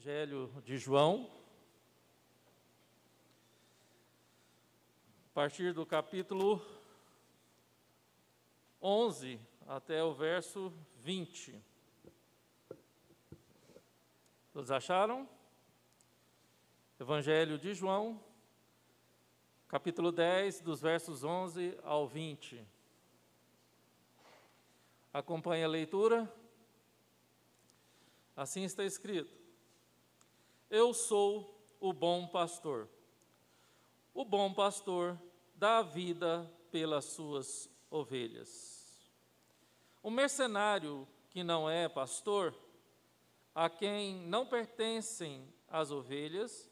Evangelho de João, a partir do capítulo 11 até o verso 20. Todos acharam? Evangelho de João, capítulo 10, dos versos 11 ao 20. Acompanhe a leitura. Assim está escrito: Eu sou o bom pastor. O bom pastor dá a vida pelas suas ovelhas. O mercenário que não é pastor, a quem não pertencem as ovelhas,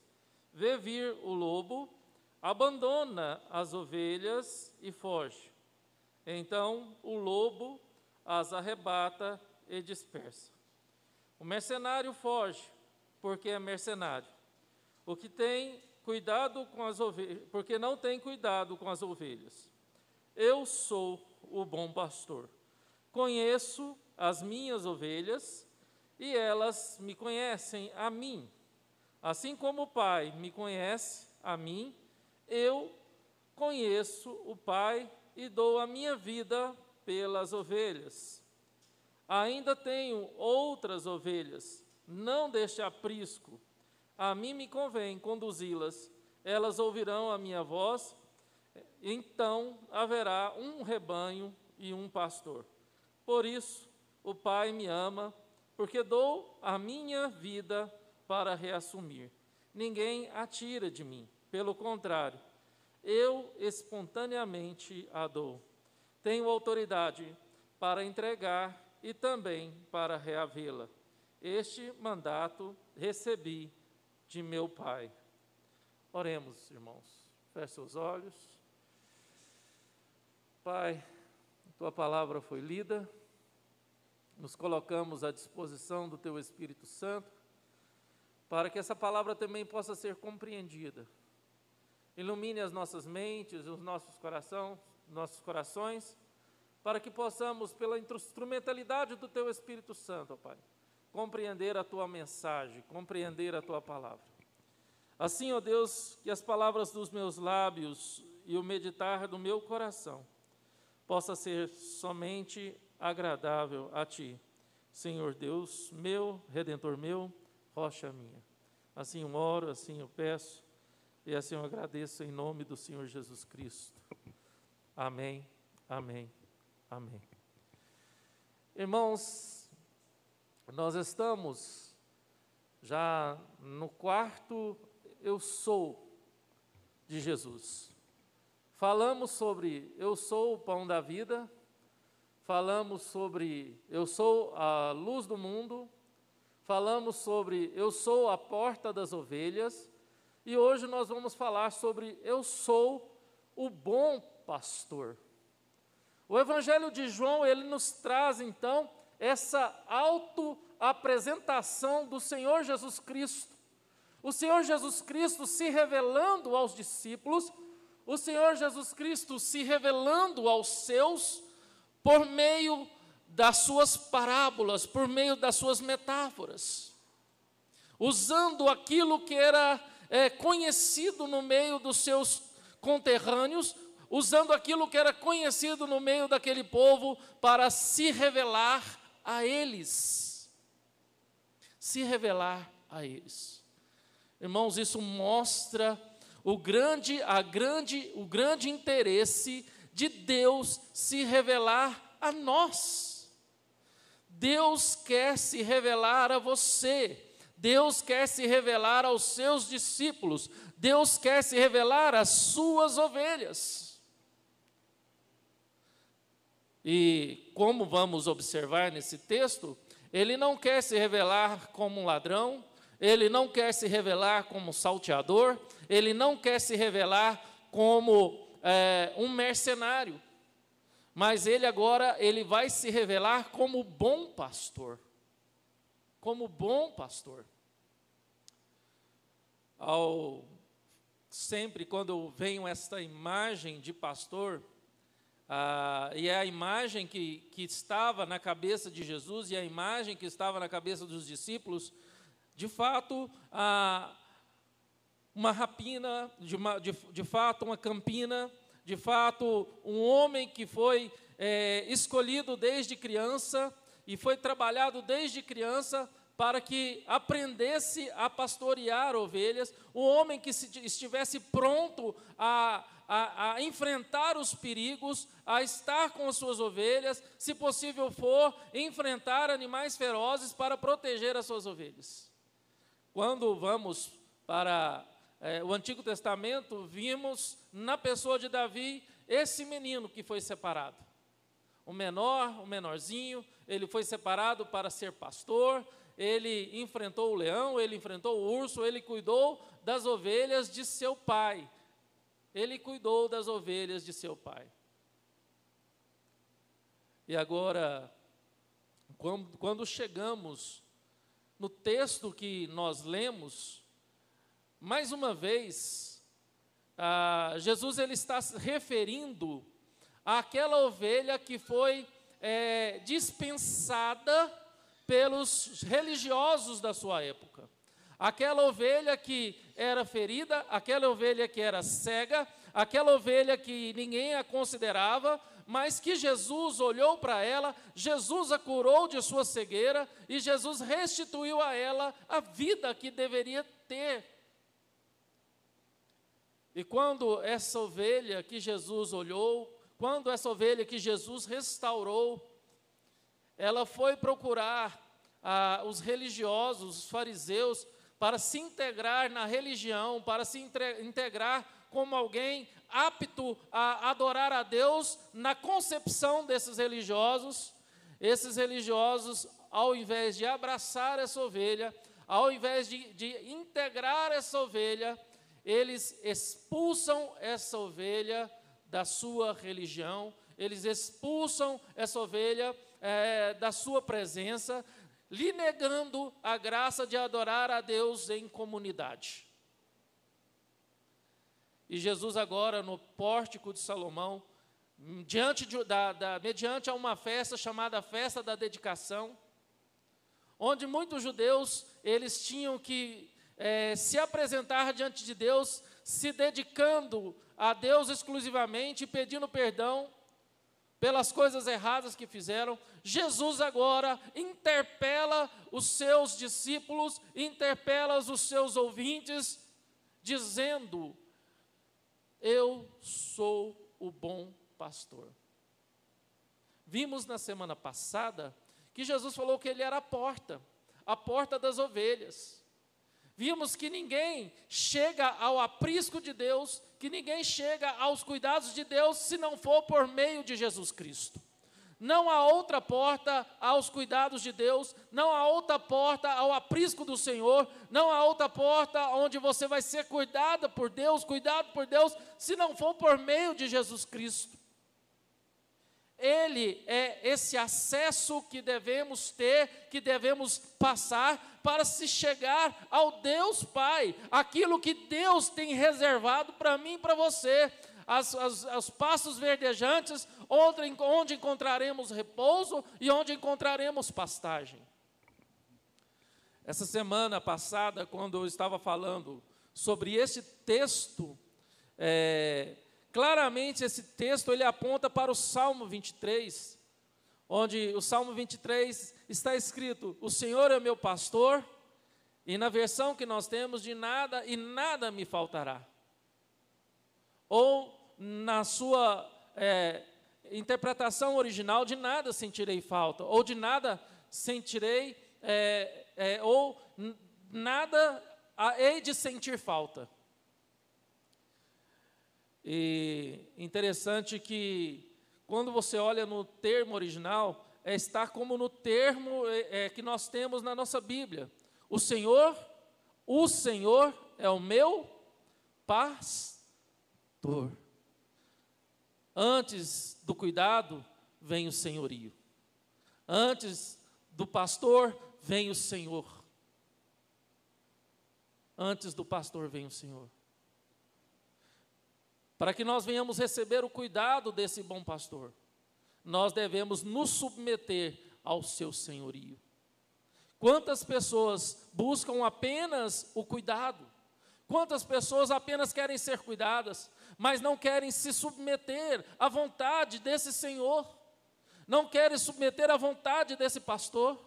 vê vir o lobo, abandona as ovelhas e foge. Então o lobo as arrebata e dispersa. O mercenário foge, porque é mercenário. O que tem cuidado com as ovelhas, porque não tem cuidado com as ovelhas. Eu sou o bom pastor. Conheço as minhas ovelhas e elas me conhecem a mim. Assim como o Pai me conhece a mim, eu conheço o Pai e dou a minha vida pelas ovelhas. Ainda tenho outras ovelhas, não deste aprisco. A mim me convém conduzi-las. Elas ouvirão a minha voz, então haverá um rebanho e um pastor. Por isso, o Pai me ama, porque dou a minha vida para reassumir. Ninguém a tira de mim, pelo contrário, eu espontaneamente a dou. Tenho autoridade para entregar e também para reavê-la. Este mandato recebi de meu Pai. Oremos, irmãos. Feche seus olhos. Pai, tua palavra foi lida. Nos colocamos à disposição do teu Espírito Santo, para que essa palavra também possa ser compreendida. Ilumine as nossas mentes, os nossos corações, para que possamos, pela instrumentalidade do teu Espírito Santo, ó Pai, compreender a tua mensagem, compreender a tua palavra. Assim, ó Deus, que as palavras dos meus lábios e o meditar do meu coração possa ser somente agradável a Ti, Senhor Deus meu, Redentor meu, rocha minha. Assim eu oro, assim eu peço, e assim eu agradeço em nome do Senhor Jesus Cristo. Amém, amém, amém. Irmãos, nós estamos já no quarto eu sou de Jesus. Falamos sobre eu sou o pão da vida, falamos sobre eu sou a luz do mundo, falamos sobre eu sou a porta das ovelhas, e hoje nós vamos falar sobre eu sou o bom pastor. O Evangelho de João, ele nos traz então essa autoapresentação do Senhor Jesus Cristo. O Senhor Jesus Cristo se revelando aos discípulos, o Senhor Jesus Cristo se revelando aos seus por meio das suas parábolas, por meio das suas metáforas, usando aquilo que era conhecido no meio dos seus conterrâneos, usando aquilo que era conhecido no meio daquele povo para se revelar a eles. Se revelar a eles. Irmãos, isso mostra o grande interesse de Deus se revelar a nós. Deus quer se revelar a você. Deus quer se revelar aos seus discípulos. Deus quer se revelar às suas ovelhas. E como vamos observar nesse texto, ele não quer se revelar como um ladrão, ele não quer se revelar como salteador, ele não quer se revelar como um mercenário, mas ele vai se revelar como bom pastor. Como bom pastor. Sempre quando venho esta imagem de pastor, e é a imagem que estava na cabeça de Jesus e a imagem que estava na cabeça dos discípulos, de fato, uma rapina, de fato, uma campina, de fato, um homem que foi escolhido desde criança e foi trabalhado desde criança para que aprendesse a pastorear ovelhas, um homem que estivesse pronto a enfrentar os perigos, a estar com as suas ovelhas, se possível for, enfrentar animais ferozes para proteger as suas ovelhas. Quando vamos para o Antigo Testamento, vimos na pessoa de Davi esse menino que foi separado. O menorzinho, ele foi separado para ser pastor, ele enfrentou o leão, ele enfrentou o urso, ele cuidou das ovelhas de seu pai. Ele cuidou das ovelhas de seu pai. E agora, quando chegamos no texto que nós lemos, mais uma vez, Jesus ele está se referindo àquela ovelha que foi dispensada pelos religiosos da sua época. Aquela ovelha que era ferida, aquela ovelha que era cega, aquela ovelha que ninguém a considerava, mas que Jesus olhou para ela, Jesus a curou de sua cegueira e Jesus restituiu a ela a vida que deveria ter. E quando essa ovelha que Jesus olhou, quando essa ovelha que Jesus restaurou, ela foi procurar os religiosos, os fariseus, para se integrar na religião, para se integrar como alguém apto a adorar a Deus. Na concepção desses religiosos, esses religiosos, ao invés de abraçar essa ovelha, ao invés de integrar essa ovelha, eles expulsam essa ovelha da sua religião, eles expulsam essa ovelha da sua presença, lhe negando a graça de adorar a Deus em comunidade. E Jesus agora, no pórtico de Salomão, mediante a uma festa chamada Festa da Dedicação, onde muitos judeus, eles tinham que se apresentar diante de Deus, se dedicando a Deus exclusivamente, pedindo perdão pelas coisas erradas que fizeram. Jesus agora interpela os seus discípulos, interpela os seus ouvintes, dizendo: eu sou o bom pastor. Vimos na semana passada que Jesus falou que ele era a porta das ovelhas. Vimos que ninguém chega ao aprisco de Deus, que ninguém chega aos cuidados de Deus se não for por meio de Jesus Cristo. Não há outra porta aos cuidados de Deus, não há outra porta ao aprisco do Senhor, não há outra porta onde você vai ser cuidado por Deus, se não for por meio de Jesus Cristo. Ele é esse acesso que devemos ter, que devemos passar para se chegar ao Deus Pai, aquilo que Deus tem reservado para mim e para você, os pastos verdejantes, onde encontraremos repouso e onde encontraremos pastagem. Essa semana passada, quando eu estava falando sobre esse texto, claramente esse texto ele aponta para o Salmo 23, onde o Salmo 23 está escrito: o Senhor é meu pastor, e na versão que nós temos, de nada e nada me faltará. Ou na sua interpretação original, de nada sentirei falta, ou de nada sentirei, ou nada hei de sentir falta. E interessante que, quando você olha no termo original, está como no termo que nós temos na nossa Bíblia. O Senhor é o meu pastor. Antes do cuidado, vem o senhorio. Antes do pastor, vem o Senhor. Antes do pastor, vem o Senhor. Para que nós venhamos receber o cuidado desse bom pastor, nós devemos nos submeter ao seu senhorio. Quantas pessoas buscam apenas o cuidado? Quantas pessoas apenas querem ser cuidadas, mas não querem se submeter à vontade desse Senhor? Não querem submeter à vontade desse pastor?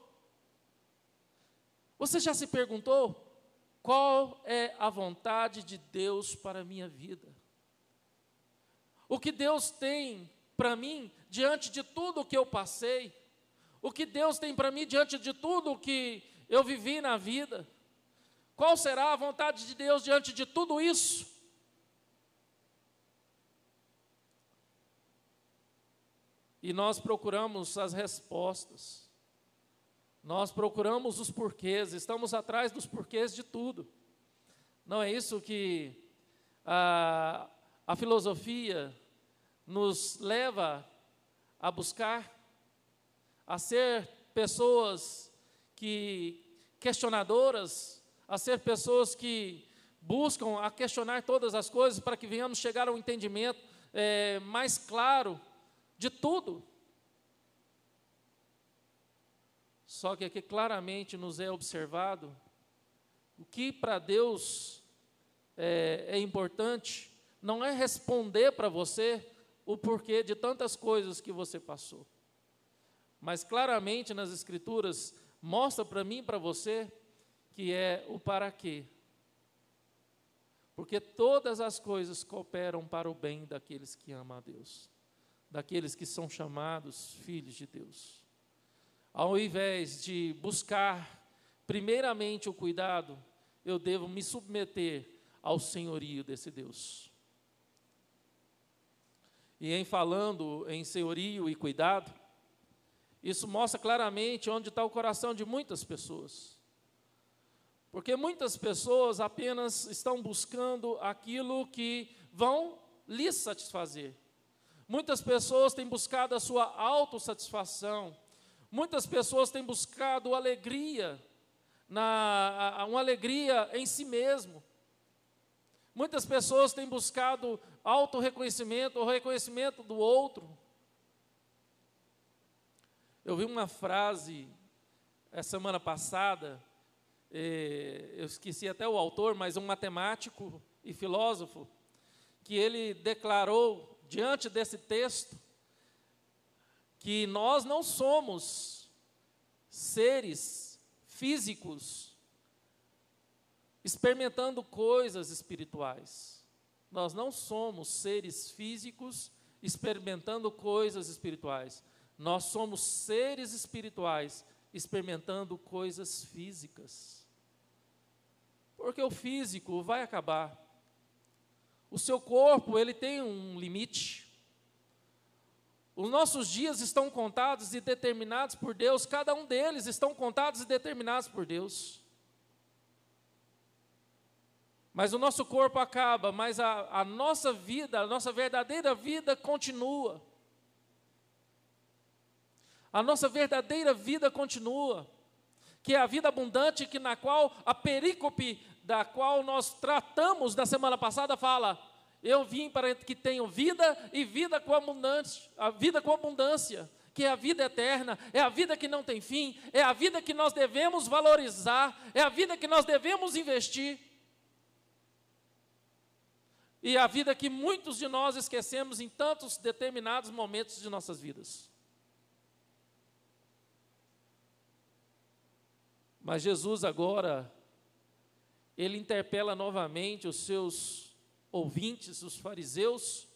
Você já se perguntou qual é a vontade de Deus para a minha vida? O que Deus tem para mim diante de tudo o que eu passei? O que Deus tem para mim diante de tudo o que eu vivi na vida? Qual será a vontade de Deus diante de tudo isso? E nós procuramos as respostas, nós procuramos os porquês, estamos atrás dos porquês de tudo. Não é isso que a filosofia nos leva a buscar? A ser pessoas questionadoras, a ser pessoas que buscam a questionar todas as coisas para que venhamos chegar ao entendimento mais claro de tudo. Só que aqui claramente nos é observado o que para Deus é importante, não é responder para você o porquê de tantas coisas que você passou. Mas claramente nas Escrituras mostra para mim e para você que é o para quê. Porque todas as coisas cooperam para o bem daqueles que amam a Deus, daqueles que são chamados filhos de Deus. Ao invés de buscar primeiramente o cuidado, eu devo me submeter ao senhorio desse Deus. E em falando em senhorio e cuidado, isso mostra claramente onde está o coração de muitas pessoas. Porque muitas pessoas apenas estão buscando aquilo que vão lhes satisfazer. Muitas pessoas têm buscado a sua autossatisfação. Muitas pessoas têm buscado alegria, uma alegria em si mesmo. Muitas pessoas têm buscado autorreconhecimento ou reconhecimento do outro. Eu vi uma frase a semana passada, eu esqueci até o autor, mas um matemático e filósofo, que ele declarou diante desse texto que nós não somos seres físicos experimentando coisas espirituais. Nós não somos seres físicos experimentando coisas espirituais. Nós somos seres espirituais experimentando coisas físicas. Porque o físico vai acabar. O seu corpo, ele tem um limite. Os nossos dias estão contados e determinados por Deus, cada um deles estão contados e determinados por Deus. Mas o nosso corpo acaba, mas a nossa vida, a nossa verdadeira vida continua. A nossa verdadeira vida continua, que é a vida abundante, que na qual a perícope da qual nós tratamos da semana passada fala: eu vim para que tenham vida e vida com abundância, a vida com abundância, que é a vida eterna, é a vida que não tem fim, é a vida que nós devemos valorizar, é a vida que nós devemos investir. E a vida que muitos de nós esquecemos em tantos determinados momentos de nossas vidas. Mas Jesus agora, ele interpela novamente os seus ouvintes, os fariseus,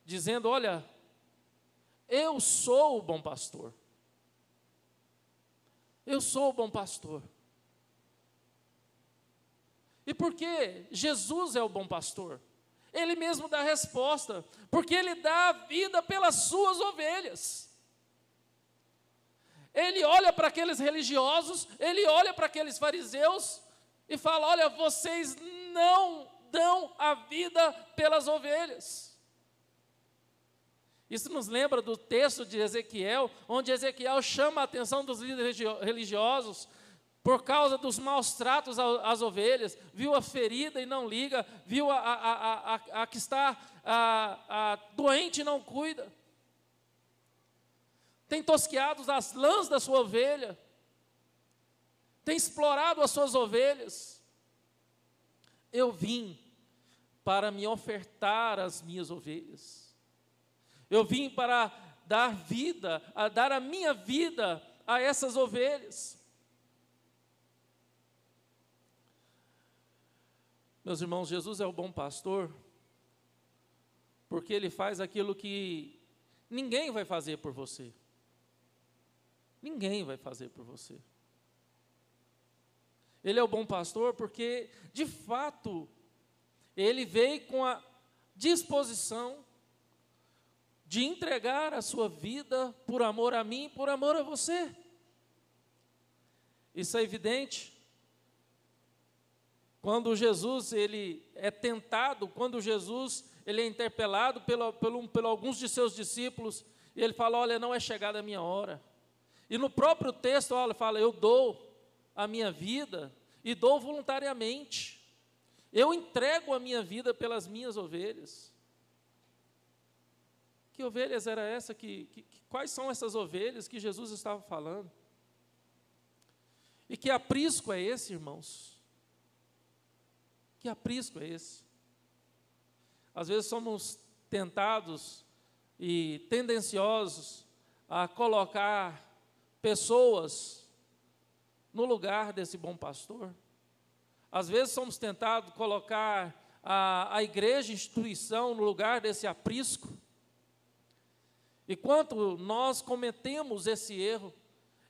dizendo: olha, eu sou o bom pastor. Eu sou o bom pastor. E por que Jesus é o bom pastor? Ele mesmo dá a resposta, porque ele dá a vida pelas suas ovelhas. Ele olha para aqueles religiosos, ele olha para aqueles fariseus e fala: olha, vocês não dão a vida pelas ovelhas. Isso nos lembra do texto de Ezequiel, onde Ezequiel chama a atenção dos líderes religiosos por causa dos maus tratos às ovelhas. Viu a ferida e não liga, viu a que está doente e não cuida. Tem tosqueado as lãs da sua ovelha. tem explorado as suas ovelhas. Eu vim para me ofertar às minhas ovelhas. Eu vim para dar vida, a dar a minha vida a essas ovelhas. Meus irmãos, Jesus é o bom pastor, porque Ele faz aquilo que ninguém vai fazer por você. Ninguém vai fazer por você. Ele é o bom pastor porque, de fato, Ele veio com a disposição de entregar a sua vida por amor a mim, por amor a você. Isso é evidente quando Jesus ele é tentado, quando Jesus ele é interpelado por alguns de seus discípulos, e ele fala, olha, não é chegada a minha hora. E no próprio texto, olha, fala, eu dou a minha vida e dou voluntariamente. Eu entrego a minha vida pelas minhas ovelhas. Que ovelhas era essa? Quais são essas ovelhas que Jesus estava falando? E que aprisco é esse, irmãos? Que aprisco é esse? Às vezes somos tentados e tendenciosos a colocar pessoas no lugar desse bom pastor. Às vezes somos tentados a colocar a igreja, a instituição, no lugar desse aprisco. E quanto nós cometemos esse erro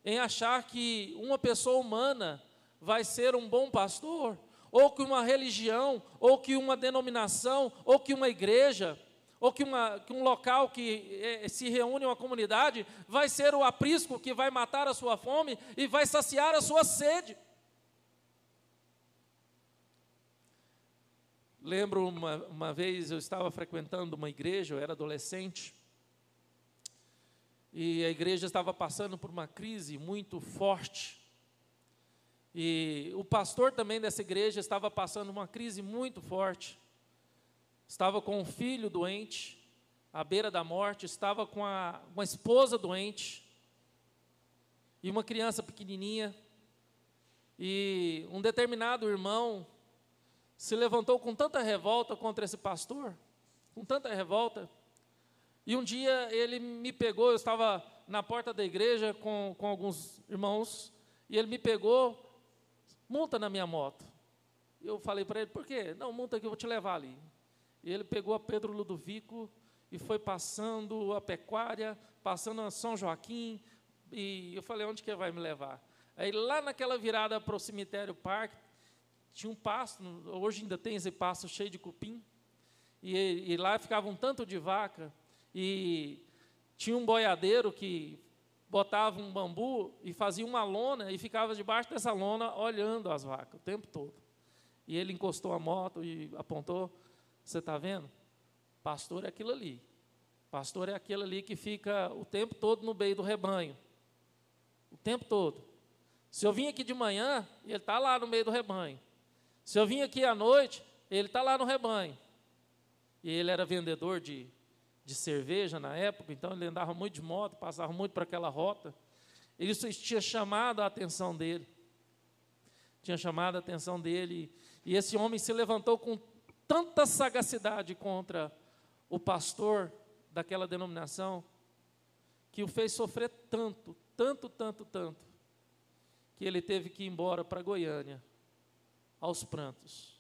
em achar que uma pessoa humana vai ser um bom pastor, ou que uma religião, ou que uma denominação, ou que uma igreja, ou que um local que se reúne uma comunidade, vai ser o aprisco que vai matar a sua fome e vai saciar a sua sede. Lembro uma vez eu estava frequentando uma igreja, eu era adolescente, e a igreja estava passando por uma crise muito forte. E o pastor também dessa igreja estava passando uma crise muito forte. Estava com um filho doente, à beira da morte, estava com uma esposa doente, e uma criança pequenininha. E um determinado irmão se levantou com tanta revolta contra esse pastor, com tanta revolta. E um dia ele me pegou, eu estava na porta da igreja com alguns irmãos, e ele me pegou, multa na minha moto. Eu falei para ele, por quê? Não, multa que eu vou te levar ali. E ele pegou a Pedro Ludovico e foi passando a Pecuária, passando a São Joaquim, e eu falei, onde que ele vai me levar? Aí lá naquela virada para o cemitério parque, tinha um pasto, hoje ainda tem esse pasto cheio de cupim, e lá ficava um tanto de vaca, e tinha um boiadeiro que botava um bambu e fazia uma lona e ficava debaixo dessa lona olhando as vacas o tempo todo. E ele encostou a moto e apontou, você está vendo? Pastor é aquilo ali. Pastor é aquele ali que fica o tempo todo no meio do rebanho. O tempo todo. Se eu vim aqui de manhã, ele está lá no meio do rebanho. Se eu vim aqui à noite, ele está lá no rebanho. E ele era vendedor de cerveja na época, então ele andava muito de moto, passava muito para aquela rota. Isso tinha chamado a atenção dele. Tinha chamado a atenção dele. E esse homem se levantou com tanta sagacidade contra o pastor daquela denominação, que o fez sofrer tanto, que ele teve que ir embora para Goiânia, aos prantos.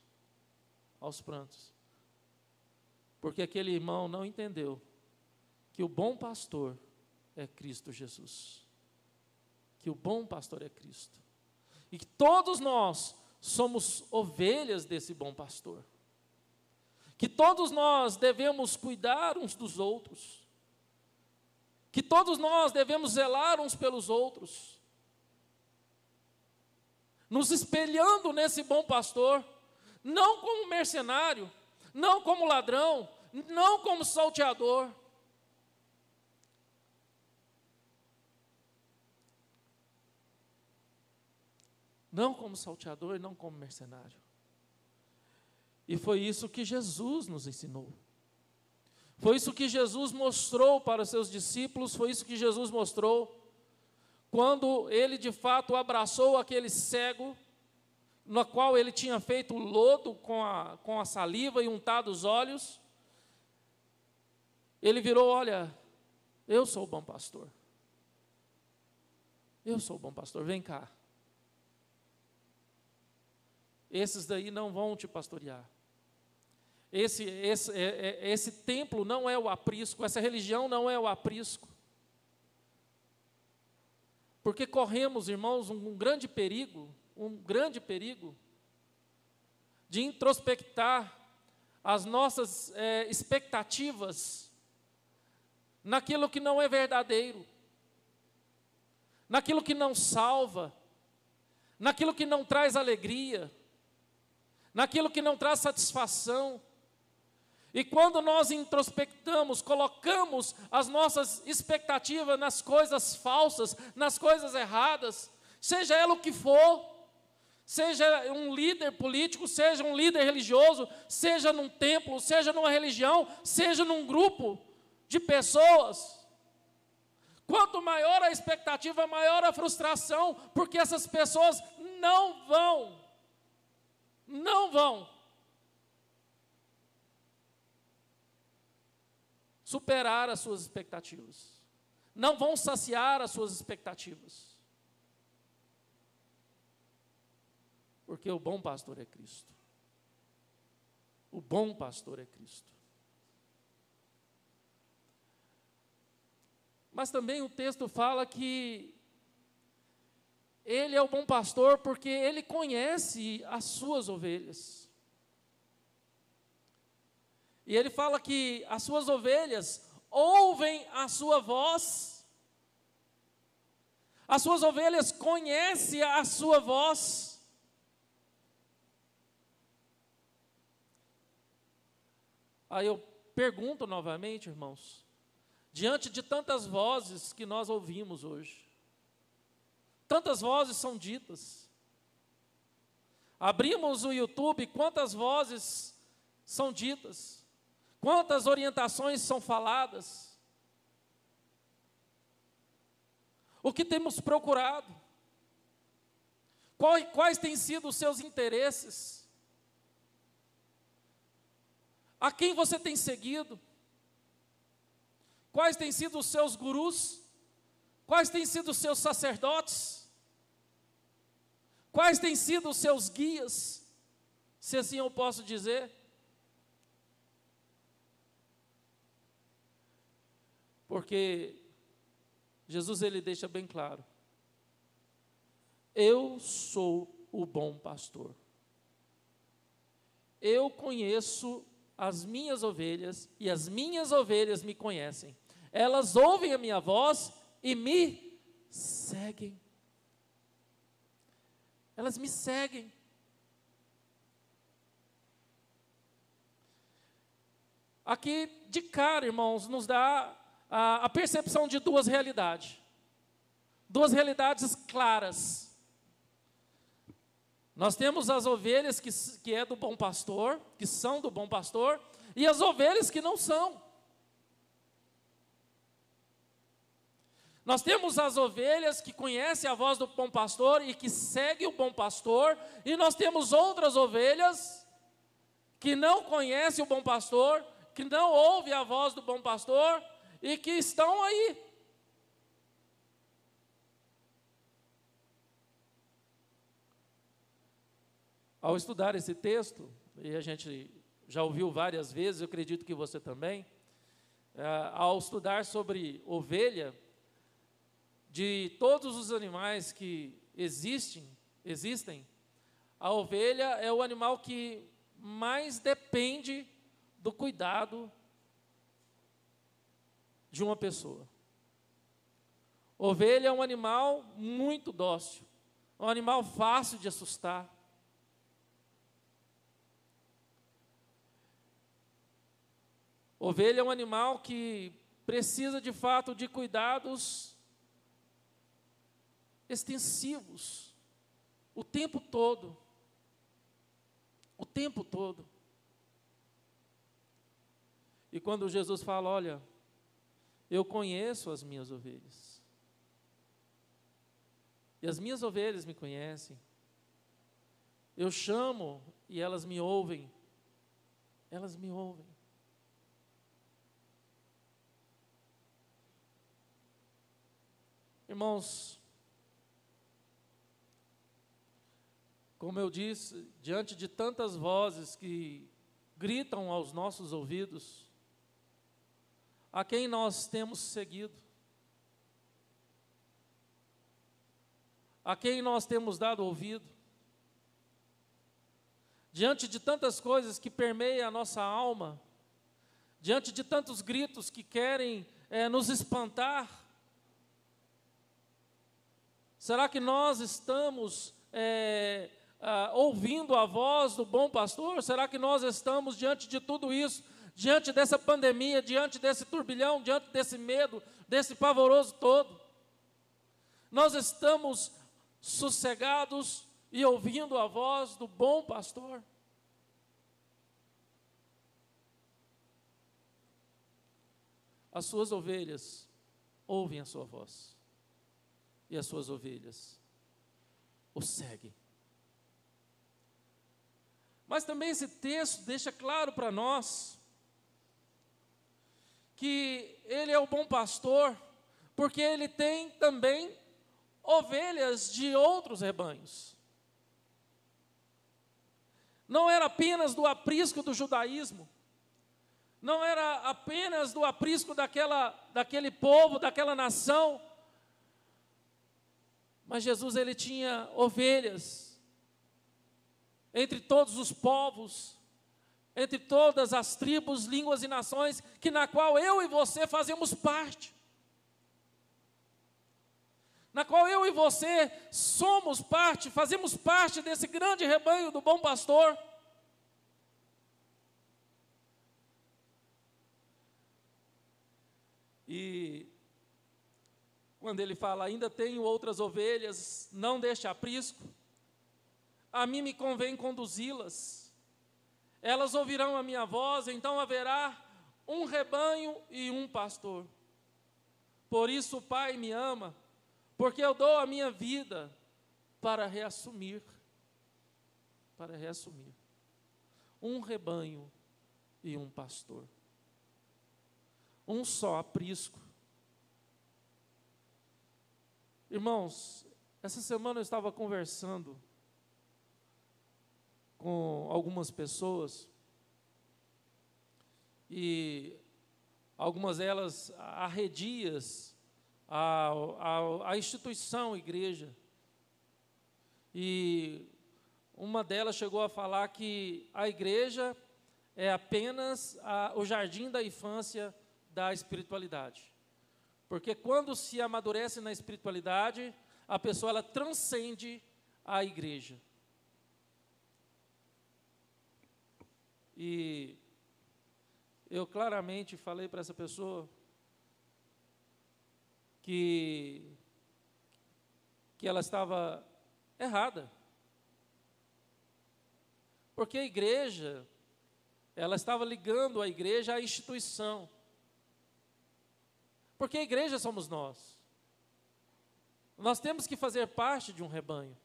Porque aquele irmão não entendeu que o bom pastor é Cristo Jesus. Que o bom pastor é Cristo. E que todos nós somos ovelhas desse bom pastor. Que todos nós devemos cuidar uns dos outros. Que todos nós devemos zelar uns pelos outros. Nos espelhando nesse bom pastor, não como mercenário, não como ladrão, não como salteador. Não como salteador e não como mercenário. E foi isso que Jesus nos ensinou. Foi isso que Jesus mostrou para os seus discípulos, foi isso que Jesus mostrou quando ele de fato abraçou aquele cego, no qual ele tinha feito lodo com a saliva e untado os olhos, ele virou: olha, eu sou o bom pastor. Eu sou o bom pastor, vem cá. Esses daí não vão te pastorear. Esse templo não é o aprisco, essa religião não é o aprisco. Porque corremos, irmãos, um grande perigo de introspectar as nossas expectativas naquilo que não é verdadeiro, naquilo que não salva, naquilo que não traz alegria, naquilo que não traz satisfação. E quando nós introspectamos, colocamos as nossas expectativas nas coisas falsas, nas coisas erradas, seja ela o que for, seja um líder político, seja um líder religioso, seja num templo, seja numa religião, seja num grupo de pessoas, quanto maior a expectativa, maior a frustração, porque essas pessoas não vão superar as suas expectativas, não vão saciar as suas expectativas, porque o bom pastor é Cristo. O bom pastor é Cristo. Mas também o texto fala que ele é o bom pastor porque ele conhece as suas ovelhas. E ele fala que as suas ovelhas ouvem a sua voz. As suas ovelhas conhecem a sua voz. Aí eu pergunto novamente, irmãos, diante de tantas vozes que nós ouvimos hoje, tantas vozes são ditas. Abrimos o YouTube, quantas vozes são ditas? Quantas orientações são faladas? O que temos procurado? Quais têm sido os seus interesses? A quem você tem seguido? Quais têm sido os seus gurus? Quais têm sido os seus sacerdotes? Quais têm sido os seus guias? Se assim eu posso dizer. Porque Jesus, ele deixa bem claro: eu sou o bom pastor. Eu conheço as minhas ovelhas e as minhas ovelhas me conhecem. Elas ouvem a minha voz e me seguem. Elas me seguem. Aqui de cara, irmãos, nos dá a percepção de duas realidades claras. Nós temos as ovelhas que é do bom pastor, que são do bom pastor, e as ovelhas que não são. Nós temos as ovelhas que conhecem a voz do bom pastor e que seguem o bom pastor, e nós temos outras ovelhas que não conhecem o bom pastor, que não ouvem a voz do bom pastor e que estão aí. Ao estudar esse texto, e a gente já ouviu várias vezes, eu acredito que você também, ao estudar sobre ovelha, de todos os animais que existem, a ovelha é o animal que mais depende do cuidado de uma pessoa. Ovelha é um animal muito dócil, um animal fácil de assustar. Ovelha é um animal que precisa de fato de cuidados extensivos, o tempo todo. O tempo todo. E quando Jesus fala, olha, eu conheço as minhas ovelhas. e as minhas ovelhas me conhecem. Eu chamo e elas me ouvem. Elas me ouvem. Irmãos, como eu disse, diante de tantas vozes que gritam aos nossos ouvidos, a quem nós temos seguido? A quem nós temos dado ouvido? Diante de tantas coisas que permeiam a nossa alma, diante de tantos gritos que querem nos espantar, será que nós estamos ouvindo a voz do bom pastor? Será que nós estamos diante de tudo isso, diante dessa pandemia, diante desse turbilhão, diante desse medo, desse pavoroso todo? Nós estamos sossegados e ouvindo a voz do bom pastor? As suas ovelhas ouvem a sua voz, e as suas ovelhas o seguem. Mas também esse texto deixa claro para nós que ele é o bom pastor, porque ele tem também ovelhas de outros rebanhos. Não era apenas do aprisco do judaísmo, não era apenas do aprisco daquele povo, daquela nação, mas Jesus, ele tinha ovelhas entre todos os povos, entre todas as tribos, línguas e nações, que na qual eu e você fazemos parte, na qual eu e você somos parte, fazemos parte desse grande rebanho do bom pastor. E quando ele fala, ainda tenho outras ovelhas, não deixe aprisco, a mim me convém conduzi-las, elas ouvirão a minha voz, então haverá um rebanho e um pastor. Por isso o Pai me ama, porque eu dou a minha vida para reassumir. Um rebanho e um pastor. Um só aprisco. Irmãos, essa semana eu estava conversando com algumas pessoas, e algumas delas arredias à instituição igreja, e uma delas chegou a falar que a igreja é apenas o jardim da infância da espiritualidade, porque quando se amadurece na espiritualidade, a pessoa ela transcende a igreja. E eu claramente falei para essa pessoa que ela estava errada, porque a igreja, ela estava ligando a igreja à instituição, porque a igreja somos nós. Nós temos que fazer parte de um rebanho,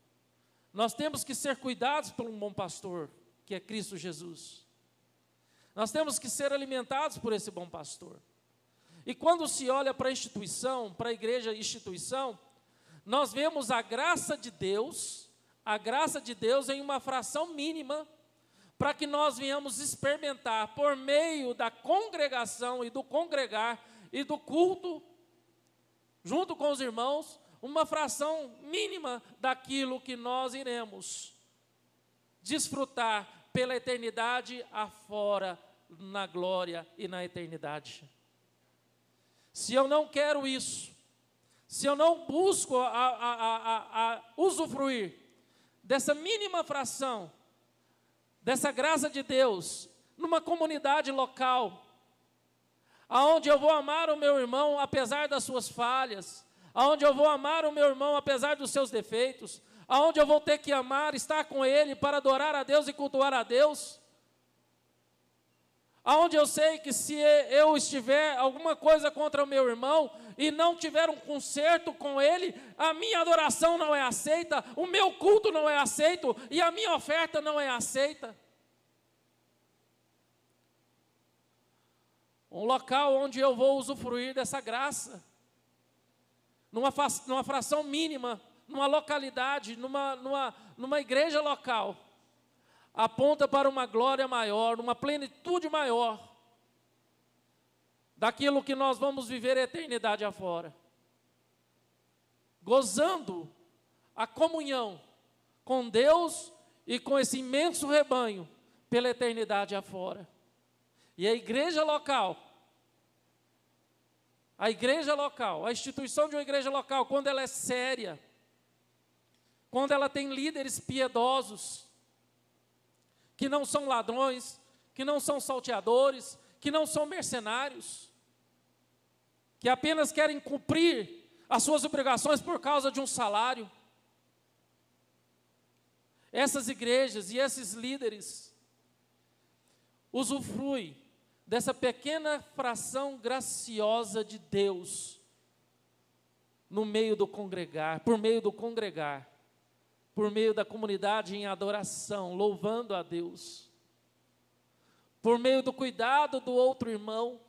nós temos que ser cuidados por um bom pastor, que é Cristo Jesus. Nós temos que ser alimentados por esse bom pastor. E quando se olha para a instituição, para a igreja instituição, nós vemos a graça de Deus em uma fração mínima, para que nós venhamos experimentar, por meio da congregação e do congregar e do culto, junto com os irmãos, uma fração mínima daquilo que nós iremos desfrutar pela eternidade afora, na glória e na eternidade. Se eu não quero isso, se eu não busco usufruir dessa mínima fração, dessa graça de Deus, numa comunidade local, aonde eu vou amar o meu irmão apesar das suas falhas, aonde eu vou amar o meu irmão apesar dos seus defeitos, aonde eu vou ter que amar, estar com ele para adorar a Deus e cultuar a Deus, aonde eu sei que se eu estiver alguma coisa contra o meu irmão e não tiver um conserto com ele, a minha adoração não é aceita, o meu culto não é aceito e a minha oferta não é aceita. Um local onde eu vou usufruir dessa graça, numa fração mínima, numa localidade, numa igreja local, aponta para uma glória maior, uma plenitude maior, daquilo que nós vamos viver a eternidade afora, gozando a comunhão com Deus e com esse imenso rebanho pela eternidade afora. E a igreja local, a instituição de uma igreja local, quando ela é séria, quando ela tem líderes piedosos, que não são ladrões, que não são salteadores, que não são mercenários, que apenas querem cumprir as suas obrigações por causa de um salário. Essas igrejas e esses líderes usufruem dessa pequena fração graciosa de Deus no meio do congregar, por meio da comunidade em adoração, louvando a Deus, por meio do cuidado do outro irmão.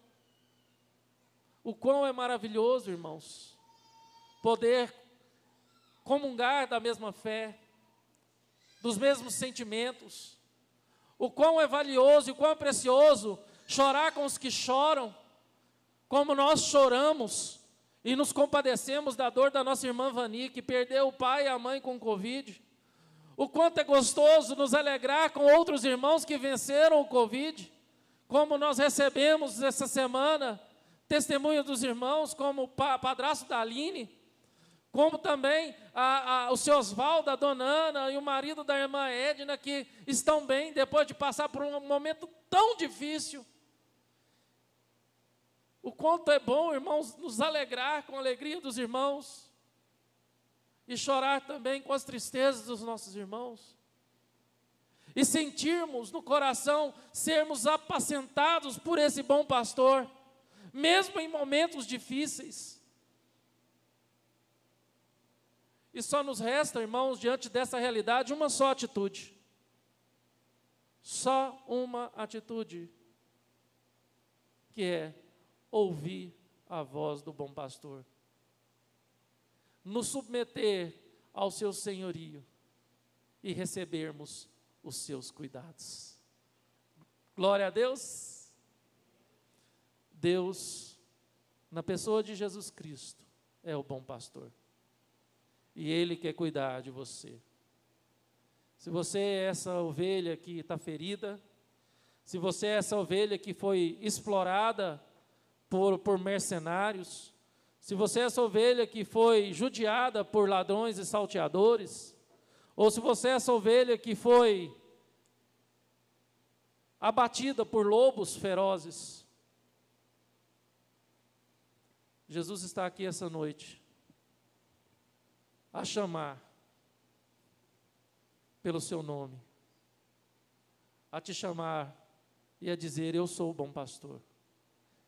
O quão é maravilhoso, irmãos, poder comungar da mesma fé, dos mesmos sentimentos. O quão é valioso e o quão é precioso chorar com os que choram, como nós choramos e nos compadecemos da dor da nossa irmã Vani, que perdeu o pai e a mãe com Covid. O quanto é gostoso nos alegrar com outros irmãos que venceram o Covid, como nós recebemos essa semana testemunho dos irmãos, como o padrasto da Aline, como também o seu Osvaldo, a dona Ana e o marido da irmã Edna, que estão bem depois de passar por um momento tão difícil. O quanto é bom, irmãos, nos alegrar com a alegria dos irmãos e chorar também com as tristezas dos nossos irmãos. E sentirmos no coração, sermos apacentados por esse bom pastor, mesmo em momentos difíceis. E só nos resta, irmãos, diante dessa realidade, uma só atitude. Só uma atitude, que é ouvir a voz do bom pastor, nos submeter ao seu senhorio e recebermos os seus cuidados. Glória a Deus. Deus, na pessoa de Jesus Cristo, é o bom pastor. E Ele quer cuidar de você. Se você é essa ovelha que está ferida, se você é essa ovelha que foi explorada por mercenários, se você é essa ovelha que foi judiada por ladrões e salteadores, ou se você é essa ovelha que foi abatida por lobos ferozes, Jesus está aqui essa noite a chamar pelo seu nome, a te chamar e a dizer: eu sou o bom pastor,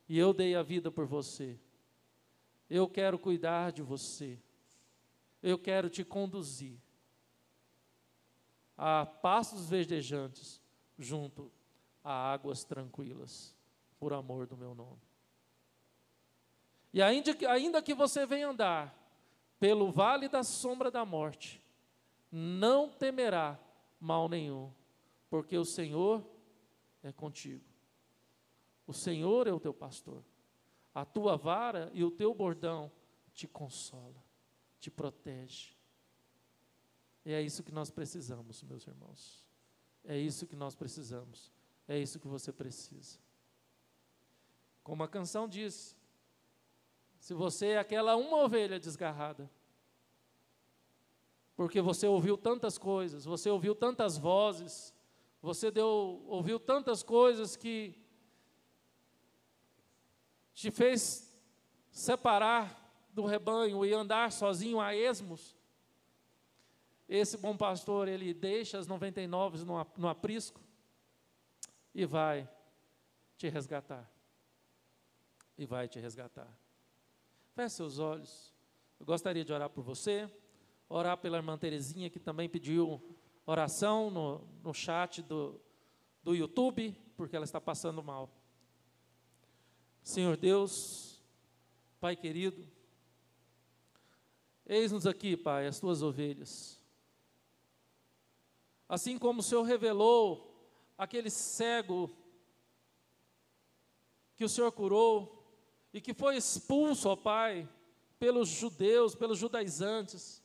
e eu dei a vida por você, eu quero cuidar de você, eu quero te conduzir a pastos verdejantes, junto a águas tranquilas, por amor do meu nome. E ainda que você venha andar pelo vale da sombra da morte, não temerá mal nenhum, porque o Senhor é contigo. O Senhor é o teu pastor. A tua vara e o teu bordão te consola, te protege. E é isso que nós precisamos, meus irmãos. É isso que nós precisamos. É isso que você precisa. Como a canção diz, se você é aquela uma ovelha desgarrada, porque você ouviu tantas coisas, você ouviu tantas vozes, você ouviu tantas coisas que te fez separar do rebanho e andar sozinho a esmos, esse bom pastor, ele deixa as 99 no aprisco e vai te resgatar. E vai te resgatar. Feche seus olhos. Eu gostaria de orar por você, orar pela irmã Terezinha, que também pediu oração no chat do YouTube, porque ela está passando mal. Senhor Deus, Pai querido, eis-nos aqui, Pai, as tuas ovelhas. Assim como o Senhor revelou aquele cego que o Senhor curou e que foi expulso, ó Pai, pelos judeus, pelos judaizantes,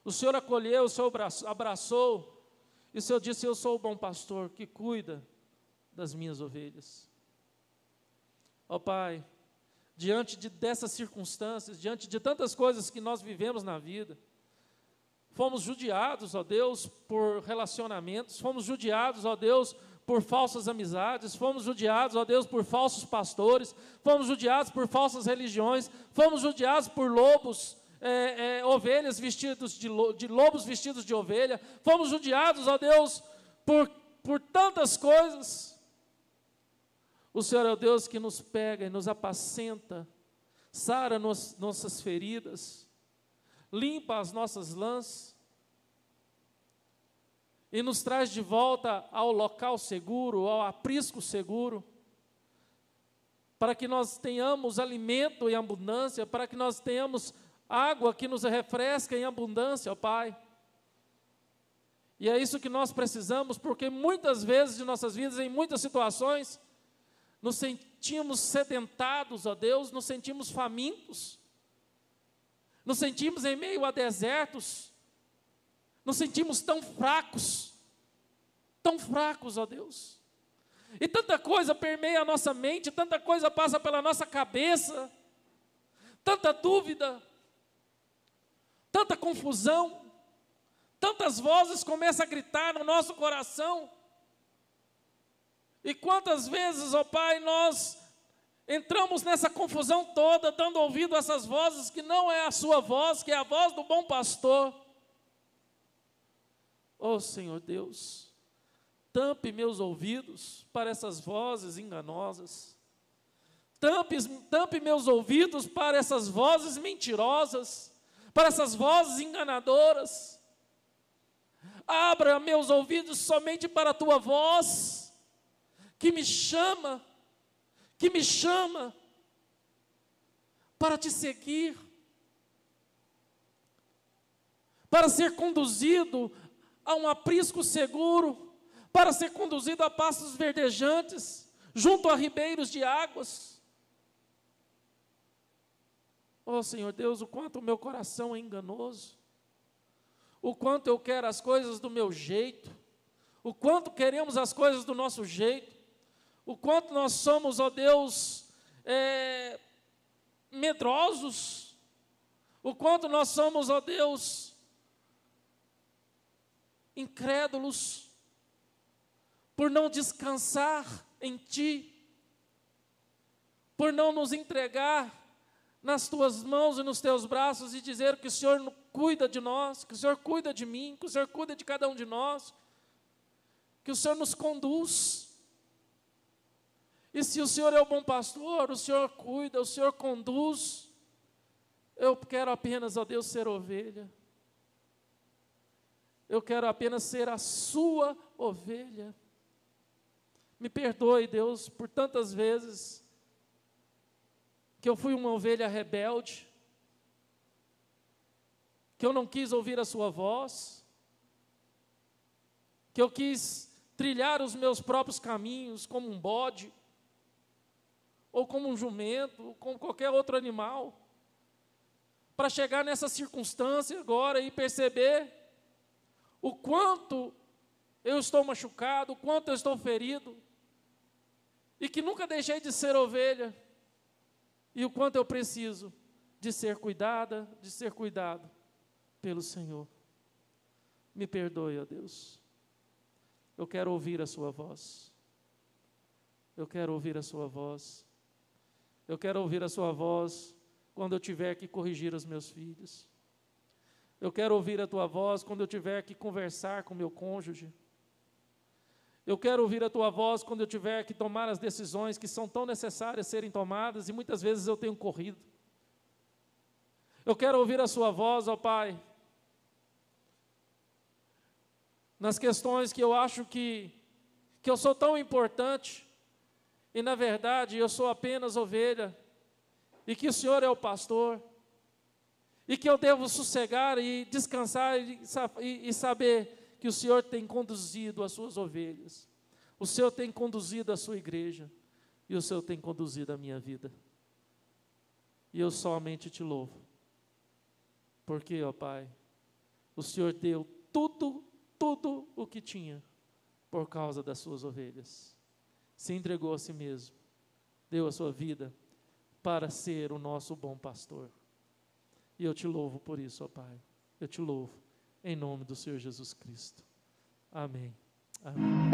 o Senhor acolheu, o Senhor abraçou, e o Senhor disse: eu sou o bom pastor que cuida das minhas ovelhas. Ó Pai, diante dessas circunstâncias, diante de tantas coisas que nós vivemos na vida, fomos judiados, ó Deus, por relacionamentos, fomos judiados, ó Deus, por falsas amizades, fomos judiados, ó Deus, por falsos pastores, fomos judiados por falsas religiões, fomos judiados por lobos, ovelhas vestidos de lobos vestidos de ovelha, fomos judiados, ó Deus, por tantas coisas. O Senhor é o Deus que nos pega e nos apacenta, sara nossas feridas, limpa as nossas lãs, e nos traz de volta ao local seguro, ao aprisco seguro, para que nós tenhamos alimento em abundância, para que nós tenhamos água que nos refresca em abundância, ó Pai. E é isso que nós precisamos, porque muitas vezes de nossas vidas, em muitas situações, nos sentimos sedentados, ó Deus, nos sentimos famintos, nos sentimos em meio a desertos, nos sentimos tão fracos, ó Deus. E tanta coisa permeia a nossa mente, tanta coisa passa pela nossa cabeça, tanta dúvida, tanta confusão, tantas vozes começam a gritar no nosso coração. E quantas vezes, ó Pai, nós entramos nessa confusão toda, dando ouvido a essas vozes que não é a sua voz, que é a voz do bom pastor. Ó Senhor Deus, tampe meus ouvidos para essas vozes enganosas, tampe meus ouvidos para essas vozes mentirosas, para essas vozes enganadoras. Abra meus ouvidos somente para a tua voz, que me chama para te seguir, para ser conduzido a um aprisco seguro, para ser conduzido a pastos verdejantes, junto a ribeiros de águas. Oh Senhor Deus, o quanto o meu coração é enganoso, o quanto eu quero as coisas do meu jeito, o quanto queremos as coisas do nosso jeito, o quanto nós somos, ó Deus, medrosos, o quanto nós somos, ó Deus, incrédulos, por não descansar em Ti, por não nos entregar nas Tuas mãos e nos Teus braços e dizer que o Senhor cuida de nós, que o Senhor cuida de mim, que o Senhor cuida de cada um de nós, que o Senhor nos conduz. E se o Senhor é o bom pastor, o Senhor cuida, o Senhor conduz, eu quero apenas, ó Deus, ser ovelha. Eu quero apenas ser a sua ovelha. Me perdoe, Deus, por tantas vezes que eu fui uma ovelha rebelde, que eu não quis ouvir a sua voz, que eu quis trilhar os meus próprios caminhos como um bode, ou como um jumento, ou como qualquer outro animal, para chegar nessa circunstância agora e perceber o quanto eu estou machucado, o quanto eu estou ferido, e que nunca deixei de ser ovelha, e o quanto eu preciso de ser cuidada, de ser cuidado pelo Senhor. Me perdoe, ó Deus. Eu quero ouvir a sua voz. Eu quero ouvir a sua voz. Eu quero ouvir a sua voz quando eu tiver que corrigir os meus filhos. Eu quero ouvir a tua voz quando eu tiver que conversar com meu cônjuge. Eu quero ouvir a Tua voz quando eu tiver que tomar as decisões que são tão necessárias serem tomadas e muitas vezes eu tenho corrido. Eu quero ouvir a Sua voz, ó Pai, nas questões que eu acho que eu sou tão importante e na verdade eu sou apenas ovelha e que o Senhor é o pastor e que eu devo sossegar e descansar e saber que o Senhor tem conduzido as suas ovelhas, o Senhor tem conduzido a sua igreja, e o Senhor tem conduzido a minha vida, e eu somente te louvo, porque, ó Pai, o Senhor deu tudo o que tinha, por causa das suas ovelhas, se entregou a si mesmo, deu a sua vida, para ser o nosso bom pastor, e eu te louvo por isso, ó Pai, eu te louvo, em nome do Senhor Jesus Cristo. Amém. Amém.